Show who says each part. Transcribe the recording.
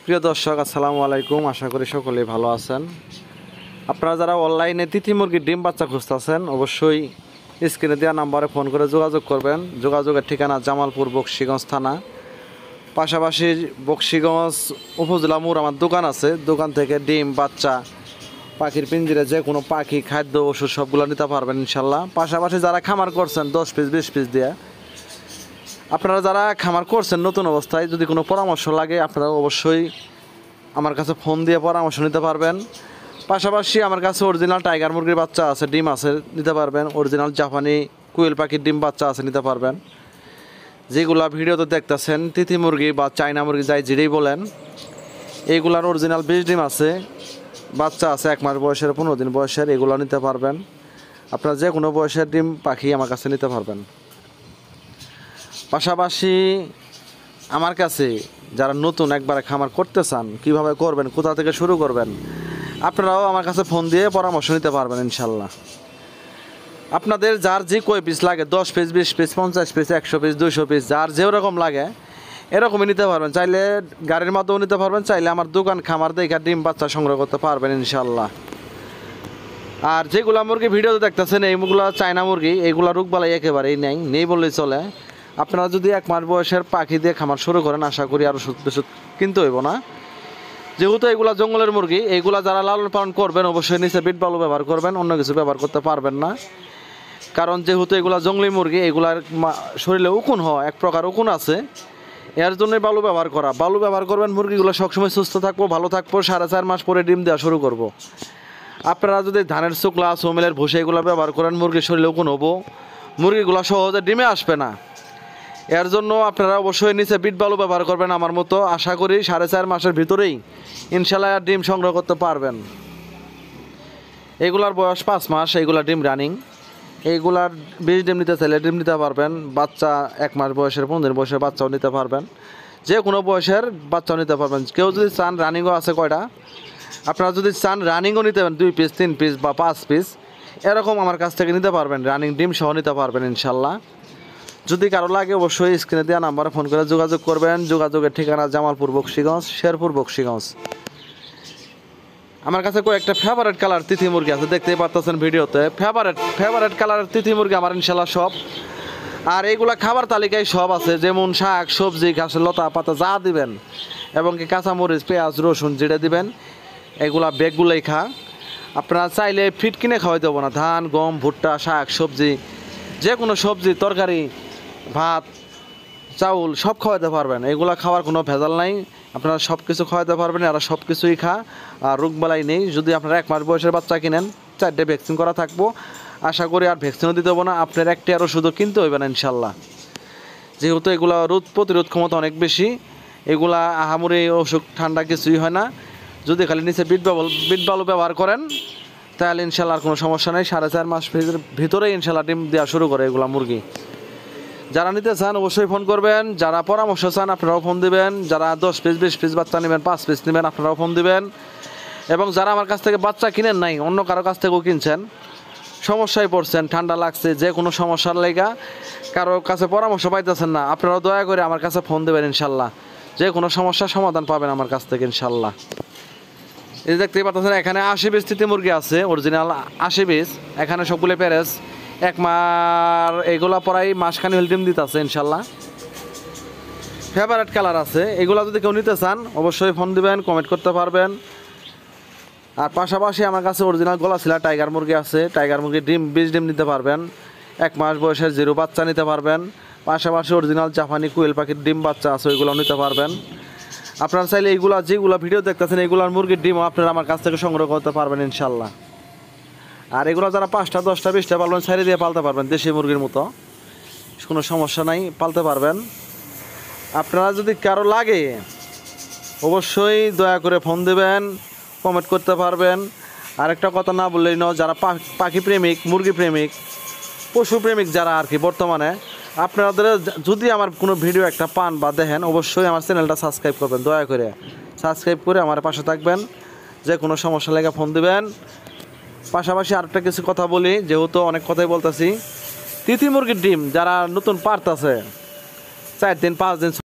Speaker 1: প্রিয় দর্শক আসসালামু আলাইকুম, আশা করি সকলেই ভালো আছেন। আপনারা যারা অনলাইনে তিথি মুরগির ডিম বাচ্চা খুঁজতেছেন অবশ্যই স্ক্রিনে দেওয়া নাম্বারে ফোন করে যোগাযোগ করবেন। যোগাযোগের ঠিকানা জামালপুর বকশীগঞ্জ থানা, পাশাপাশি বকশীগঞ্জ উপজেলা মোড় আমার দোকান আছে। দোকান থেকে ডিম বাচ্চা পাখির পিঞ্জিরে যে কোনো পাখি খাদ্য ওষুধ সবগুলো নিতে পারবেন ইনশাল্লাহ। পাশাপাশি যারা খামার করছেন 10 পিস 20 পিস দিয়ে, আপনারা যারা খামার করছেন নতুন অবস্থায় যদি কোনো পরামর্শ লাগে আপনারা অবশ্যই আমার কাছে ফোন দিয়ে পরামর্শ নিতে পারবেন। পাশাপাশি আমার কাছে অরিজিনাল টাইগার মুরগির বাচ্চা আছে, ডিম আছে, নিতে পারবেন। অরিজিনাল জাপানি কুয়েল পাখির ডিম বাচ্চা আছে, নিতে পারবেন। যেগুলা ভিডিওতে দেখতেছেন তিথি মুরগি বা চায়না মুরগি যাই যেটাই বলেন, এইগুলার অরিজিনাল 20 ডিম আছে, বাচ্চা আছে 1 মাস বয়সের 15 দিন বয়সের, এগুলো নিতে পারবেন। আপনারা যে কোনো বয়সের ডিম পাখি আমার কাছে নিতে পারবেন। পাশাপাশি আমার কাছে যারা নতুন একবারে খামার করতে চান, কীভাবে করবেন, কোথা থেকে শুরু করবেন, আপনারাও আমার কাছে ফোন দিয়ে পরামর্শ নিতে পারবেন ইনশাল্লাহ। আপনাদের যার যে কয় পিস লাগে 10 piece 20 piece 50 piece 100 piece 200 piece যার যেরকম লাগে এরকমই নিতে পারবেন। চাইলে গাড়ির মাধ্যমেও নিতে পারবেন, চাইলে আমার দোকান খামার দেখে ডিম বাচ্চা সংগ্রহ করতে পারবেন ইনশাল্লাহ। আর যেগুলো মুরগি ভিডিওতে দেখতেছেন এইগুলো চায়না মুরগি, এইগুলো রোগবালাই একেবারেই নেই বললেই চলে। আপনারা যদি 1 মাস বয়সের পাখি দিয়ে খামার শুরু করেন আশা করি আর ওষুধ কিনতে হইব না। যেহেতু এগুলা জঙ্গলের মুরগি, এইগুলা যারা লালন পালন করবেন অবশ্যই নিচে বিট বালু ব্যবহার করবেন, অন্য কিছু ব্যবহার করতে পারবেন না। কারণ যেহেতু এগুলা জঙ্গলি মুরগি, এগুলার শরীরে উকুন হয়, এক প্রকার উকুন আছে, এর জন্যই বালু ব্যবহার করা। বালু ব্যবহার করবেন, মুরগিগুলো সবসময় সুস্থ থাকবো, ভালো থাকবো, 4.5 মাস পরে ডিম দেওয়া শুরু করব। আপনারা যদি ধানের শুকলা সোমেলের ভুসি এগুলো ব্যবহার করেন মুরগির শরীরে উকুন হবো, মুরগিগুলো সহজে ডিমে আসবে না। এর জন্য আপনারা অবশ্যই নিচে বিট বালু ব্যবহার করবেন আমার মতো। আশা করি 4.5 মাসের ভিতরেই ইনশাল্লাহ ডিম সংগ্রহ করতে পারবেন। এগুলার বয়স 5 মাস, এইগুলা ডিম রানিং। এইগুলার 20 ডিম নিতে চাইলে ডিম নিতে পারবেন। বাচ্চা 1 মাস বয়সের 15 দিন বয়সের বাচ্চাও নিতে পারবেন, যে কোনো বয়সের বাচ্চাও নিতে পারবেন। কেউ যদি চান রানিংও আছে কয়টা, আপনারা যদি চান রানিংও নিতে পারেন 2 পিস 3 পিস বা 5 পিস এরকম আমার কাছ থেকে নিতে পারবেন, রানিং ডিম সহ নিতে পারবেন ইনশাল্লাহ। যদি কারো লাগে অবশ্যই স্ক্রিনে দেওয়া নাম্বারে ফোন করে যোগাযোগ করবেন। যোগাযোগের ঠিকানা জামালপুর বকশীগঞ্জ, শেরপুর বকশীগঞ্জ। আমার কাছে কয়েকটা ফেভারেট কালার তিথি মুরগি আছে, দেখতেই পাচ্ছেন ভিডিওতে। ফেভারেট কালারের তিথি মুরগি আমার ইনশাল্লাহ সব। আর এইগুলা খাবার তালিকায় সব আছে, যেমন শাক সবজি ঘাসের লতা পাতা যা দিবেন, এবং কি কাঁচামরিচ পেঁয়াজ রসুন যেটা দিবেন এগুলা বেগগুলোই খা। আপনারা চাইলে ফিট কিনে খাওয়াই দেবো না, ধান গম ভুট্টা শাক সবজি যে কোনো সবজি তরকারি ভাত চাউল সব খাওয়াতে পারবেন। এগুলা খাওয়ার কোনো ভেজাল নাই, আপনারা সব কিছু খাওয়াতে পারবেন। আর সব কিছুই খা, আর রোগবালাই নেই। যদি আপনারা 1 মাস বয়সের বাচ্চা কিনেন 4টে ভ্যাকসিন করা থাকবো, আশা করি আর ভ্যাকসিনও দিতে হবে না, আপনার 1টি আর ওষুধও কিনতে হইবে না ইনশাল্লাহ। যেহেতু এগুলা রোগ প্রতিরোধ ক্ষমতা অনেক বেশি, এগুলা আহামরি অসুখ ঠান্ডা কিছুই হয় না। যদি খালি নিচে বিট বালু ব্যবহার করেন তাহলে ইনশাল্লাহ আর কোনো সমস্যা নেই। 4.5 মাস ভিতরে ইনশাল্লাহ ডিম দেওয়া শুরু করে এগুলা মুরগি। যারা নিতে চান অবশ্যই ফোন করবেন, যারা পরামর্শ চান আপনারাও ফোন দিবেন, যারা 10 পিস 20 পিস বাচ্চা নেবেন 5 পিস নেবেন আপনারাও ফোন দিবেন। এবং যারা আমার কাছ থেকে বাচ্চা কিনেন নাই, অন্য কারো কাছ থেকেও কিনছেন, সমস্যায় পড়ছেন, ঠান্ডা লাগছে, যে কোনো সমস্যার লেগা কারো কাছে পরামর্শ পাইতেছেন না, আপনারাও দয়া করে আমার কাছে ফোন দেবেন ইনশাল্লাহ। যে কোনো সমস্যার সমাধান পাবেন আমার কাছ থেকে ইনশাল্লাহ। এই দেখতেই পাচ্ছেন এখানে 80 পিস তিথি মুরগি আছে, অরিজিনাল 80 পিস। এখানে সবগুলো প্যারেস 1 মাস, এগুলা প্রায় মাসখানি হল ডিম দিতে আছে ইনশাল্লাহ। ফেভারেট কালার আছে, এগুলা যদি কেউ নিতে চান অবশ্যই ফোন দিবেন, কমেন্ট করতে পারবেন। আর পাশাপাশি আমার কাছে অরিজিনাল গলাশিলা টাইগার মুরগি আছে, টাইগার মুরগির ডিম 20 ডিম নিতে পারবেন। 1 মাস বয়সের 0 বাচ্চা নিতে পারবেন। পাশাপাশি অরিজিনাল জাপানি কুয়েল পাখির ডিম বাচ্চা আছে, ওইগুলো নিতে পারবেন। আপনারা চাইলে এইগুলা যেগুলো ভিডিও দেখতেছেন এইগুলার মুরগির ডিমও আপনারা আমার কাছ থেকে সংগ্রহ করতে পারবেন ইনশাল্লাহ। আর এগুলো যারা 5টা 10টা 20টা পালবেন ছাড়ি দিয়ে পালতে পারবেন, দেশি মুরগির মতো, কোনো সমস্যা নাই, পালতে পারবেন। আপনারা যদি কারো লাগে অবশ্যই দয়া করে ফোন দেবেন, কমেন্ট করতে পারবেন। আরেকটা কথা না বললেই নয়, যারা পাখি প্রেমিক মুরগি প্রেমিক পশু প্রেমিক যারা আর কি বর্তমানে, আপনাদের যদি আমার কোনো ভিডিও একটা পান বা দেখেন অবশ্যই আমার চ্যানেলটা সাবস্ক্রাইব করবেন, দয়া করে সাবস্ক্রাইব করে আমার পাশে থাকবেন। যে কোনো সমস্যা লেগে ফোন দিবেন। পাশাপাশি আরেকটা কিছু কথা বলি, যেহেতু অনেক কথাই বলতেছি, তিথি মুরগির ডিম যারা নতুন পারতাছে 4 দিন 5 দিন